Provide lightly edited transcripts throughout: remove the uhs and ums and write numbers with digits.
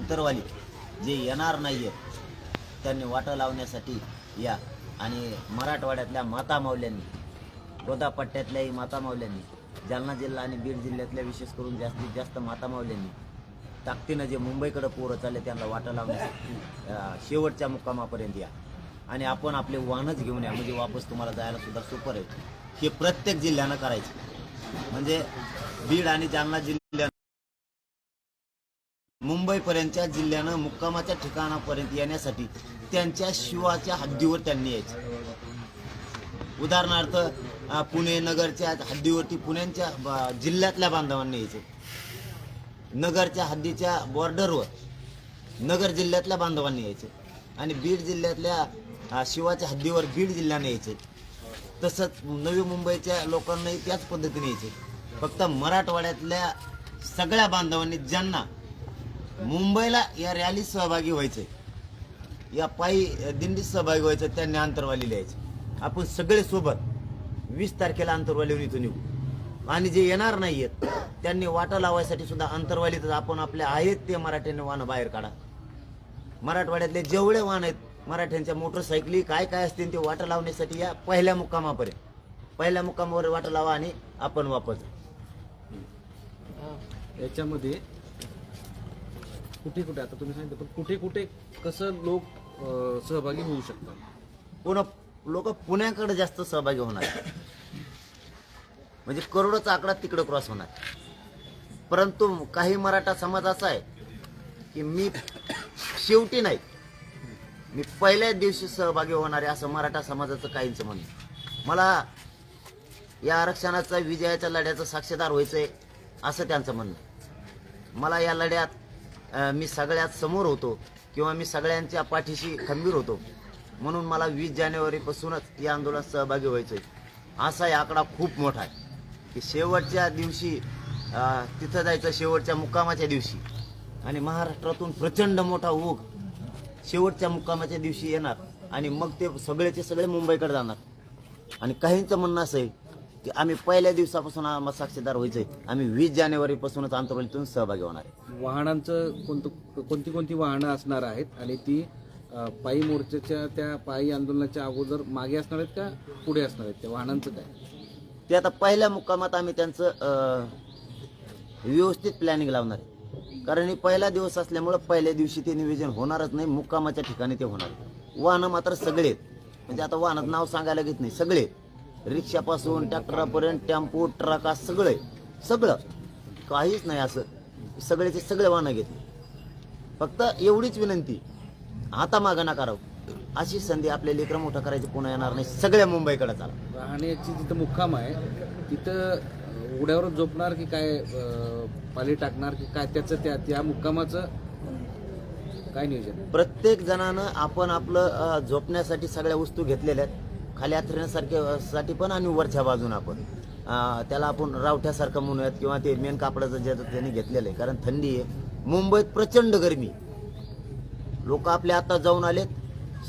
अंतरवाली जे येणार नाही त्यांनी वाटा लावण्यासाठी या. आणि मराठवाड्यातल्या माता माऊल्यांनी, गोदापट्ट्यातल्याही माता माऊल्यांनी, जालना जिल्हा आणि बीड जिल्ह्यातल्या विशेष करून जास्तीत जास्त माता माऊल्यांनी ताकदीनं जे मुंबईकडे पोरं चालले त्यांना वाटा लावण्यासाठी शेवटच्या मुक्कामापर्यंत या. आणि आपण आपले वाहनच घेऊन या, म्हणजे वापस तुम्हाला जायला सुद्धा सोपं आहे. हे प्रत्येक जिल्ह्यानं करायचं. म्हणजे बीड आणि जालना जिल्ह्यानं मुंबईपर्यंतच्या जिल्ह्यानं मुक्कामाच्या ठिकाणापर्यंत येण्यासाठी त्यांच्या शिवाच्या हद्दीवर त्यांनी यायचं. उदाहरणार्थ पुणे नगरच्या हद्दीवरती पुण्यांच्या जिल्ह्यातल्या बांधवांनी यायचं. नगरच्या हद्दीच्या बॉर्डरवर नगर जिल्ह्यातल्या बांधवांनी यायचं. आणि बीड जिल्ह्यातल्या शिवाच्या हद्दीवर बीड जिल्ह्याने यायचे. तसंच नवी मुंबईच्या लोकांनाही त्याच पद्धतीने यायचे. फक्त मराठवाड्यातल्या सगळ्या बांधवांनी ज्यांना मुंबईला या रॅलीत सहभागी व्हायचे, या पायी दिंडीत सहभागी व्हायचं, त्यांनी अंतरवाली लिहायचे. आपण सगळे सोबत 20 तारखेला अंतरवालीहून इथून निघू. आणि जे येणार नाही आहेत त्यांनी वाटा लावायसाठी सुद्धा अंतरवालीतच आपण आपले आहेत ते मराठ्यांनी वाहनं बाहेर काढा. मराठवाड्यातले जेवढे वाहन आहेत मराठ्यांच्या मोटरसायकली काय काय असतील ते वाटा लावण्यासाठी या. पहिल्या मुक्कामापर्यंत, पहिल्या मुक्कामावर वाटा लावा आणि आपण वापस. याच्यामध्ये कुठे कुठे आता तुम्ही सांगितलं, पण कुठे कुठे कसं लोक सहभागी होऊ शकतात? पुन्हा लोक पुण्याकडे जास्त सहभागी होणार, म्हणजे करोडोचा आकडा तिकडे क्रॉस होणार. परंतु काही मराठा समाज असा आहे की मी शेवटी नाही, मी पहिल्या दिवशी सहभागी होणार आहे, असं मराठा समाजाचं काहींच म्हणणं. मला या आरक्षणाचा विजयाच्या लढ्याचं साक्षीदार व्हायचंय असं त्यांचं म्हणणं. मला या लढ्यात मी सगळ्यात समोर होतो किंवा मी सगळ्यांच्या पाठीशी खंबीर होतो, म्हणून मला 20 जानेवारीपासूनच या आंदोलनात सहभागी व्हायचंय. असा हा आकडा खूप मोठा आहे की शेवटच्या दिवशी तिथं जायचं, शेवटच्या मुक्कामाच्या दिवशी. आणि महाराष्ट्रातून प्रचंड मोठा ओघ शेवटच्या मुक्कामाच्या दिवशी येणार आणि मग ते सगळेचे सगळे मुंबईकडे जाणार. आणि काहींचं म्हणणं असं आहे की आम्ही पहिल्या दिवसापासून आम्हाला साक्षीदार व्हायचंय, आम्ही 20 जानेवारीपासूनच आंतरवालीतून सहभागी होणार आहे. वाहनांचं कोणती कोणती वाहनं असणार आहेत आणि ती पायी मोर्चाच्या त्या पायी आंदोलनाच्या अगोदर मागे असणार आहेत का पुढे असणार आहेत? त्या वाहनांचं काय ते आता पहिल्या मुक्कामात आम्ही त्यांचं व्यवस्थित प्लॅनिंग लावणार आहे. कारण हे पहिला दिवस असल्यामुळं पहिल्या दिवशी ते नियोजन होणारच नाही, मुक्कामाच्या ठिकाणी ते होणार. वाहनं मात्र सगळे आहेत, म्हणजे आता वाहनात नाव सांगायला घेत नाही, सगळे रिक्षापासून ट्रॅक्टरापर्यंत टेम्पो ट्रका सगळे सगळं काहीच नाही असं सगळेचे सगळे वाहनं घेतले. फक्त एवढीच विनंती, आता मागं नका राहू. अशी संधी आपल्या लेकरं मोठं करायची पुन्हा येणार नाही. सगळ्या मुंबईकडे चाला. राहण्याची जिथं मुक्काम आहे तिथं उड्यावरच झोपणार की काय, पाली टाकणार की काय, त्याचं त्या मुक्कामाचं काय नियोजन? प्रत्येक जणानं आपण आपलं झोपण्यासाठी सगळ्या वस्तू घेतलेल्या आहेत. खाली साठी पण आणि वरच्या बाजून आपण त्याला आपण रावठ्यासारखं म्हणूयात किंवा ते मेन कापडाचं जे त्यांनी घेतलेलं आहे. कारण थंडी आहे, मुंबईत प्रचंड गरमी. लोक आपले आता जाऊन आलेत,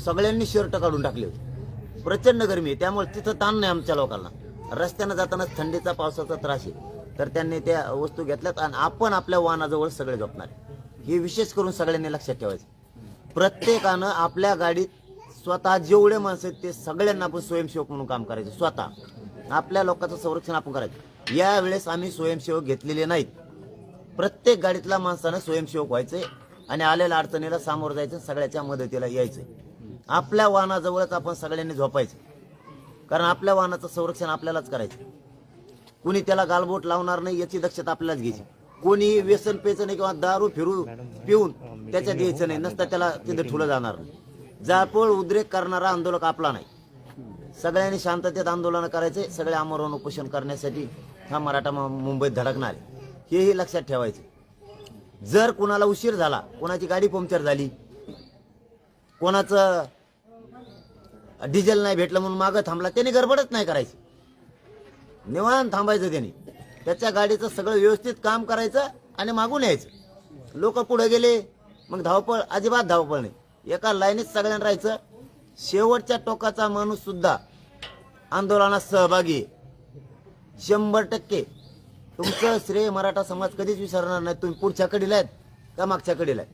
सगळ्यांनी शर्ट काढून टाकले होते. प्रचंड गरमी आहे, त्यामुळे तिथं ताण नाही आमच्या लोकांना. रस्त्यानं जाताना थंडीचा पावसाचा त्रास आहे, तर त्यांनी त्या वस्तू घेतल्यात आणि आपण आपल्या वाहनाजवळ सगळे झोपणार. हे विशेष करून सगळ्यांनी लक्षात ठेवायचं. प्रत्येकानं आपल्या गाडीत स्वतः जेवढे माणसं आहेत ते सगळ्यांना आपण स्वयंसेवक म्हणून काम करायचं. स्वतः आपल्या लोकांचं संरक्षण आपण करायचं. यावेळेस आम्ही स्वयंसेवक घेतलेले नाहीत. प्रत्येक गाडीतल्या माणसानं स्वयंसेवक व्हायचे आणि आलेल्या अडचणीला सामोरं जायचं, सगळ्याच्या मदतीला यायचं. आपल्या वाहनाजवळच आपण सगळ्यांनी झोपायचं, कारण आपल्या वाहनाचं संरक्षण आपल्यालाच करायचं. कुणी त्याला गालबोट लावणार नाही याची दक्षता आपल्यालाच घ्यायची. कोणी व्यसन प्यायचं नाही किंवा दारू पिऊन त्याच्यात यायचं नाही, नसता त्याला तिथे ठुलं जाणार नाही. जाळपोळ उद्रेक करणारा आंदोलक आपला नाही. सगळ्यांनी शांततेत आंदोलन करायचे. सगळे आमरण उपोषण करण्यासाठी हा मराठा मुंबईत धडकणार आहे, हेही लक्षात ठेवायचं. जर कुणाला उशीर झाला, कोणाची गाडी पंक्चर झाली, कोणाचं डिझेल नाही भेटलं म्हणून मागं थांबला, त्याने गडबडच नाही करायची, निवांत थांबायचं. त्याने त्याच्या गाडीचं सगळं व्यवस्थित काम करायचं आणि मागून यायचं. लोक पुढे गेले मग धावपळ, अजिबात धावपळ नाही. एका लाईनीत सगळ्यांना राहायचं. शेवटच्या टोकाचा माणूस सुद्धा आंदोलनात सहभागी 100%. तुमचं श्रेय मराठा समाज कधीच विसरणार नाही. तुम्ही पुढच्या कडीला आहेत का मागच्या कडीला आहेत,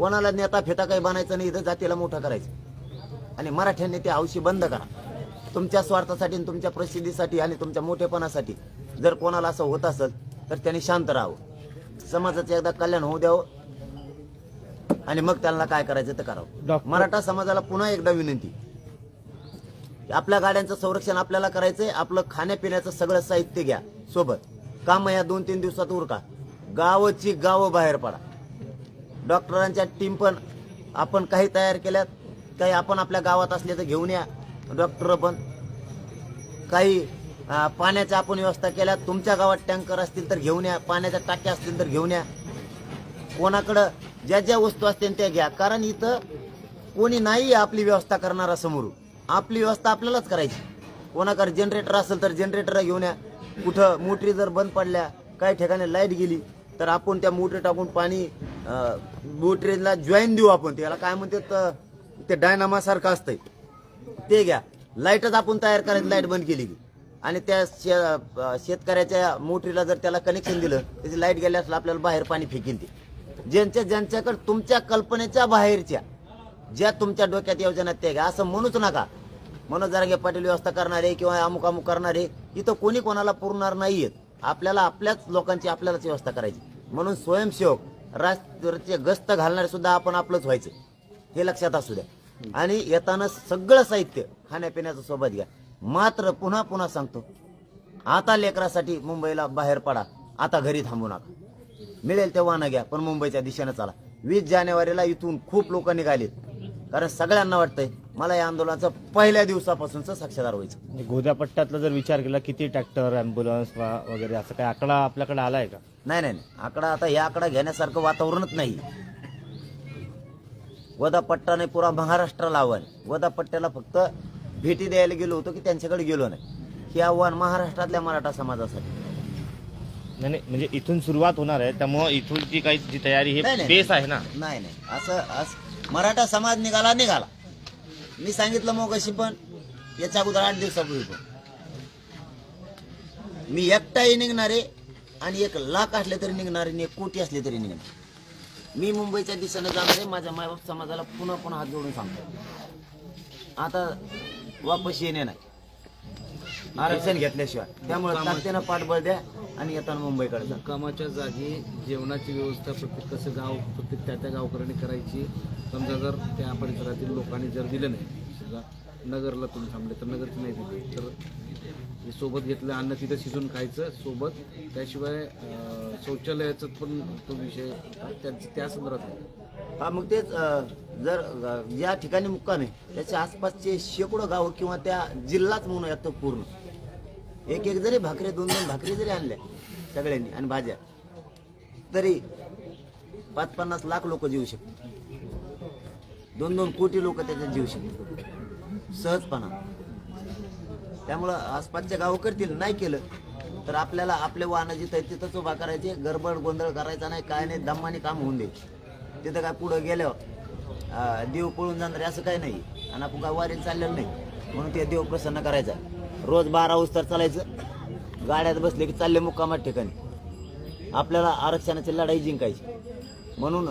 कोणाला नेता फेता काही बनायचं नाही, इथं जातीला मोठं करायचं. आणि मराठ्यांनी ते हौशी बंद करा. तुमच्या स्वार्थासाठी आणि तुमच्या प्रसिद्धीसाठी आणि तुमच्या मोठेपणासाठी जर कोणाला असं होत असेल तर त्यांनी शांत राहावं. समाजाचं एकदा कल्याण होऊ द्यावं आणि मग त्यांना काय करायचं ते करावं. मराठा समाजाला पुन्हा एकदा विनंती की आपल्या गाड्यांचं संरक्षण आपल्याला करायचंय. आपलं खाण्यापिण्याचं सगळं साहित्य घ्या सोबत. काम या 2-3 दिवसात उरका. गावची गावं बाहेर पडा. डॉक्टरांच्या टीम पण आपण काही तयार केल्यात. काही आपण आपल्या गावात असले तर घेऊन या डॉक्टर पण. काही पाण्याच्या आपण व्यवस्था केल्या. तुमच्या गावात टँकर असतील तर घेऊन या. पाण्याच्या टाक्या असतील तर घेऊन या. कोणाकडं ज्या ज्या वस्तू असतील त्या घ्या. कारण इथं कोणी नाही आपली व्यवस्था करणारा समोर. आपली व्यवस्था आपल्यालाच करायची. कोणाकडे जनरेटर असेल तर जनरेटर घेऊन या. कुठं मोटरी जर बंद पडल्या, काही ठिकाणी लाईट गेली तर आपण त्या मोटरी टाकून पाणी मोटरीला जॉईन देऊ. आपण त्याला काय म्हणतात ते डायनामा सारखं असतंय ते घ्या. लाईटच आपण तयार करायची लाईट बंद केली की. आणि त्या शेतकऱ्याच्या मोटरीला जर त्याला कनेक्शन दिलं त्याची लाईट गेल्यास आपल्याला बाहेर पाणी फेकील ते. ज्यांच्याकडे तुमच्या कल्पनेच्या बाहेरच्या ज्या तुमच्या डोक्यात योजना त्या घ्या. असं म्हणूच नका मनोज जरांगे पाटील व्यवस्था करणारे किंवा अमुक अमुक करणारे. इथं कोणी कोणाला पुरणार नाहीयेत. आपल्याला आपल्याच लोकांची आपल्यालाच व्यवस्था करायची. म्हणून स्वयंसेवक राष्ट्राचे गस्त घालणारे सुद्धा आपण आपलंच व्हायचं हे लक्षात असू द्या. आणि येताना सगळं साहित्य खाण्यापिण्याचं सोबत घ्या. मात्र पुन्हा पुन्हा सांगतो, आता लेकरासाठी मुंबईला बाहेर पडा. आता घरी थांबू नका. मिळेल तेव्हा न घ्या, पण मुंबईच्या दिशेनं चला. 20 जानेवारीला इथून खूप लोक निघालेत. कारण सगळ्यांना वाटतंय मला या आंदोलनाचं पहिल्या दिवसापासूनच साक्षीदार व्हायचं. म्हणजे गोदा पट्ट्यातला जर विचार केला किती ट्रॅक्टर ॲम्ब्युलन्स वगैरे असं काही आकडा आपल्याकडे आलाय का? नाही नाही नाही. आकडा आता या आकडा घेण्यासारखं वातावरणच नाही. गोदा पट्टाने पुरा महाराष्ट्राला आव्हान. गोदा पट्ट्याला फक्त भेटी द्यायला गेलो होतो की त्यांच्याकडे गेलो नाही. हे आव्हान महाराष्ट्रातल्या मराठा समाजासाठी. नाही नाही, म्हणजे इथून सुरुवात होणार आहे त्यामुळं इथून जी काही जी तयारी नाही, हे नाही. बेस आहे ना. नाही नाही असं मराठा समाज निघाला. मी सांगितलं मग अशी पण याच्या अगोदर 8 दिवसापूर्वी पण मी एकटाही निघणारे आणि 1 लाख असले तरी निघणारे आणि 1 कोटी असले तरी निघणार. मी मुंबईच्या दिशेने जाणारे. माझ्या मायबाप समाजाला पुन्हा पुन्हा हात जोडून सांगतो आता वापस येणे नाही आरक्षण घेतल्याशिवाय. त्यामुळे ताकदीनं पाठबळ द्या आणि येताना मुंबईकडे जा. कामाच्या जागी जेवणाची व्यवस्था प्रत्येक कसं गाव प्रत्येक त्या गावकऱ्यांनी करायची. समजा जर त्या परिसरातील लोकांनी जर दिलं नाही, समजा नगरला तुम्ही थांबले तर नगरची नाही दिली तर हे सोबत घेतलं अन्न तिथं शिजून खायचं सोबत. त्याशिवाय शौचालयाचा पण तो विषय त्या संदर्भात आहे. हा मग तेच जर ज्या ठिकाणी मुक्काम आहे त्याच्या आसपासचे शेकडो गाव किंवा त्या जिल्हाच म्हणून येतो पूर्ण. एक जरी भाकरी 2-2 भाकरी जरी आणल्या सगळ्यांनी आणि भाज्या तरी 5-50 लाख लोक जीवू शकतात. 2-2 कोटी लोक त्याच्यात जीवू शकतात सहजपणा. त्यामुळं आसपासच्या गाव करतील. नाही केलं तर आपल्याला आपले वाहनं जिथं आहे तिथंच उभा करायचे. गडबड गोंधळ करायचा नाही, काय नाही. दमाने काम होऊन दे. तिथं काय पुढं गेल्यावर देव पळून जाणार असं काही नाही. आणि आपण काय वारीला चाललेलं नाही म्हणून ते देव प्रसन्न करायचा. रोज 12 उस्तर चालायचं. गाड्यात बसले की चालले मुक्कामात ठिकाणी. आपल्याला आरक्षणाची लढाई जिंकायची. म्हणून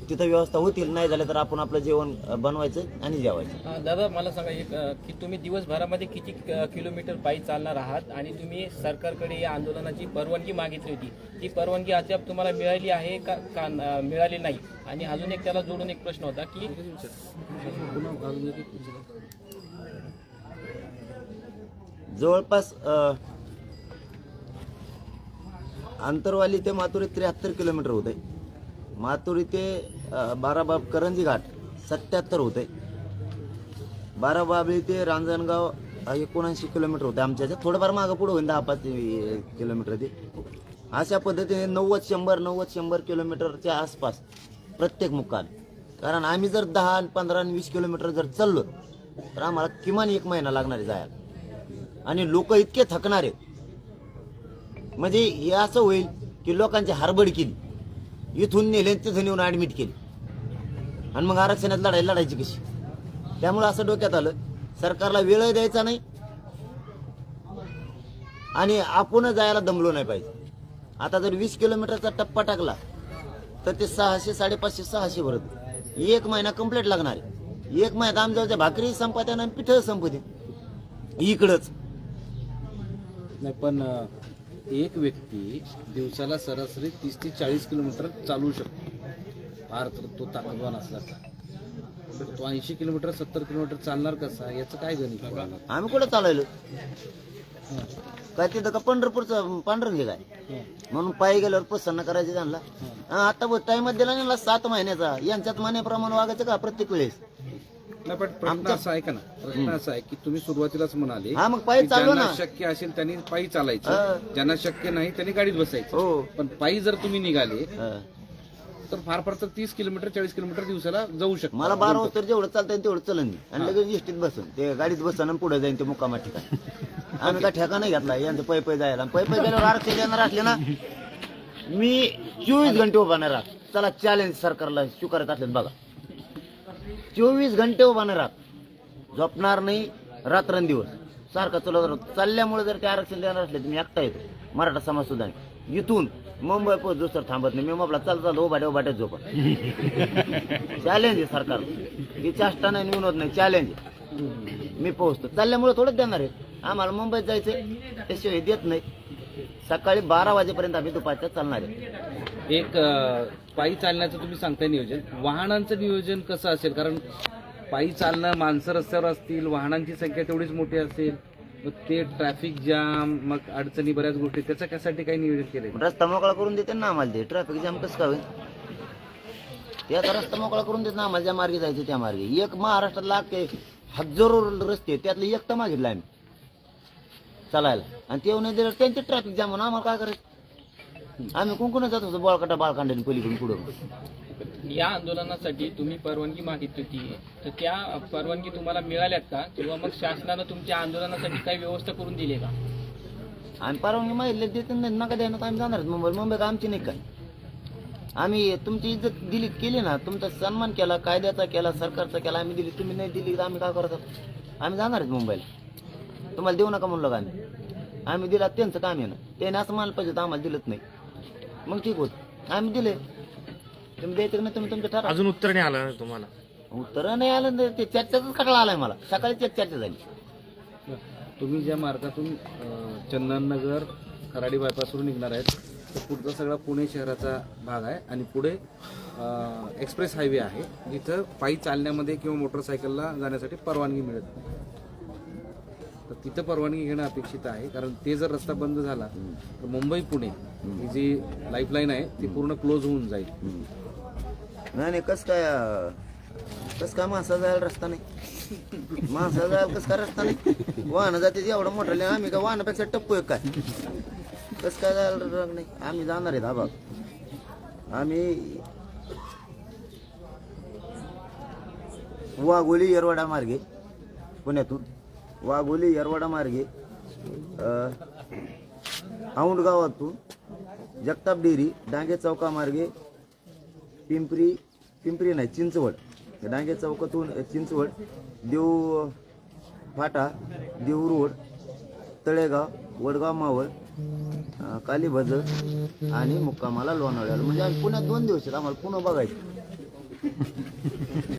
तिथं व्यवस्था होतील. नाही झालं तर आपण आपलं जेवण बनवायचं आणि जेवायचं. दादा मला सांगा की तुम्ही दिवसभरामध्ये किती किलोमीटर पायी चालणार आहात आणि तुम्ही सरकारकडे या आंदोलनाची परवानगी मागितली होती. ती परवानगी अद्याप तुम्हाला मिळाली आहे का मिळाली नाही? आणि अजून एक त्याला जोडून एक प्रश्न होता की जवळपास आंतरवाली ते माथुरी 73 किलोमीटर होते. माथुरी ते बाराबाब करंजी घाट 77 होते. बाराबाबळी ते रांजणगाव 79 किलोमीटर होते. आमच्या थोडंफार मागं पुढं होईल 10-5 किलोमीटर ते. अशा पद्धतीने 90-100 किलोमीटरच्या आसपास प्रत्येक मुक्काम. कारण आम्ही जर 10, 15 आणि 20 किलोमीटर जर चाललो तर आम्हाला किमान 1 महिना लागणार आहे जायला. आणि लोक इतके थकणार आहेत म्हणजे हे असं होईल की लोकांची हरबड केली. इथून नेले तिथून येऊन ऍडमिट केली आणि मग आरक्षणात लढायची कशी. त्यामुळे असं डोक्यात आलं सरकारला वेळ द्यायचा नाही आणि आपण जायला दमलो नाही पाहिजे. आता जर 20 किलोमीटरचा टप्पा टाकला तर ते 600, 550, 600 भरत. 1 महिना कंप्लीट लागणार आहे. 1 महिन्यात आमच्या भाकरी संपत्या आणि पिठ संपते इकडंच. नाही पण एक व्यक्ती दिवसाला सरासरी 30 ते 40 किलोमीटर चालू शकतो फार तर तो ताकदवान असला तर तो 80 किलोमीटर 70 किलोमीटर चालणार कसा याचं काय गणित आहे? आम्ही कुठं चालायलो काय तिथं का पंढरपूरचं पांढरंगे काय म्हणून पायी गेल्यावर प्रसन्न करायचे त्यांना. आता टाइमात दिला ना 7 महिन्याचा, यांच्यात महिन्याप्रमाणे वागायचं का प्रत्येक वेळेस. नाही पण प्रश्न असा आहे का ना, प्रश्न असा आहे की तुम्ही सुरुवातीलाच म्हणाले हा, मग पायी की चालवा ज्यांना ना. शक्य असेल त्यांनी पायी चालायचं, ज्यांना शक्य नाही त्यांनी गाडीत बसायचं. हो. पण पायी जर तुम्ही निघाले हा. तर फार फार तर 30 किलोमीटर 40 किलोमीटर दिवसाला जाऊ शकतो. मला 12 वाजता जेवढं चालतं तेवढं चलन मी आणि लगेच एसटीत बसून ते गाडीत बसन आणि पुढे जाईन ते मुक्कामा ठिकाण. आम्ही काय ठेका नाही घेतला यांचं पै पै जायला. पै पै गेल्यावर आरक्षण देणार असले ना मी 24 घंटे उभा नाही राहत. चला चॅलेंज सरकारला स्वीकारत असले बघा, 24 घंटे उभा नाही राहत, झोपणार नाही रात्रंदिवस सारखा चालल्यामुळे जर ते आरक्षण देणार असले तर मी एकटा येतो. मराठा समाज सुद्धा नाही. इथून मुंबई पोहोच दुसरं थांबत नाही. मी म्हटलं चालत उभाट्या झोपा. चॅलेंज आहे सरकार, ही चाष्टा नाही विनोद नाही, चॅलेंज आहे. मी पोहोचतो चालल्यामुळे थोडंच देणार आहे. आम्हाला मुंबईत जायचंय त्याशिवाय देत नाही. सकाळी 12 वाजेपर्यंत आम्ही दुपारच्या चालणार आहे. एक पायी चालण्याचं तुम्ही सांगताय नियोजन, वाहनांचं नियोजन कसं असेल? कारण पायी चालणं, माणसं रस्त्यावर असतील, वाहनांची संख्या तेवढीच मोठी असेल, मग ते ट्रॅफिक जाम, मग अडचणी बऱ्याच गोष्टी, त्याच्यासाठी काही नियोजन केलंय? रस्ता मोकळा करून देते ना आम्हाला. ते ट्रॅफिक जाम कसं काय होईल? त्याचा रस्ता मोकळा करून देत ना आम्हाला. ज्या मार्गे जायचं त्या मार्गे. एक महाराष्ट्रात लाख हजारो रस्ते त्यातले एकटा मागितला आम्ही चालायला आणि ते नाही दिलं त्यांचे ट्रॅफिक जाम म्हणून आम्हाला काय करायचं? आम्ही कोण जात होतो बळकाटा बाळकांड्याने पलीकडून पुढं. या आंदोलनासाठी तुम्ही परवानगी मागितली होती, तर त्या परवानगी तुम्हाला मिळाल्यात का? किंवा मग शासनानं तुमच्या आंदोलनासाठी काही व्यवस्था करून दिली का? आम्ही परवानगी मागितली देत नाही, नका द्यायला आम्ही जाणार मुंबई का आमची नाही काय. आम्ही तुमची इज्जत दिली केली ना, तुमचा सन्मान केला, कायद्याचा केला, सरकारचा केला, आम्ही दिली. तुम्ही नाही दिली तर आम्ही काय करतो? आम्ही जाणार आहेत मुंबईला. तुम्हाला देऊ नका म्हणलो का आम्ही दिला त्यांचं काम आहे ना. त्याने असं मानलं पाहिजे तर आम्हाला दिलंच नाही, मग ठीक होत. आम्ही दिले, तुम्ही द्यायचं नाही, तुम्ही तुमचं ठरवा. अजून उत्तर नाही आलं ना तुम्हाला? उत्तर नाही आलं तर ते चर्चेचाच खटला आलाय मला. सकाळीच एक चर्चा झाली. तुम्ही ज्या मार्गातून चंदननगर खराडी बायपासवरून निघणार आहेत तर पुढचा सगळा पुणे शहराचा भाग आहे आणि पुढे एक्सप्रेस हायवे आहे, जिथं पायी चालण्यामध्ये किंवा मोटरसायकलला जाण्यासाठी परवानगी मिळत नाही. तर तिथं परवानगी घेणं अपेक्षित आहे, कारण ते जर रस्ता बंद झाला तर मुंबई पुणे ही जी लाईफलाईन आहे ती पूर्ण क्लोज होऊन जाईल. नाही कस काय माणसा जायला रस्ता नाही? माणसा जायला कस काय रस्ता नाही? वाहन जाते एवढं मोठं, आम्ही का वाहनापेक्षा टप्पू आहे काय? कस काय जायला नाही? आम्ही जाणार आहे दाबा. आम्ही वाघोली येरवाडा मार्गे पुण्यातून वाघोली येरवाडा मार्गे औंड गावातून जगताप डेअरी डांगे चौका मार्गे पिंपरी नाही चिंचवड, डांगे चौकातून चिंचवड, देव फाटा, देव रोड, तळेगाव, वडगाव मावळ, कालीभजर आणि मुक्कामाला लोणावळ्याला. म्हणजे आम्ही पुण्यात 2 दिवस आहेत. आम्हाला पुन्हा बघायचं.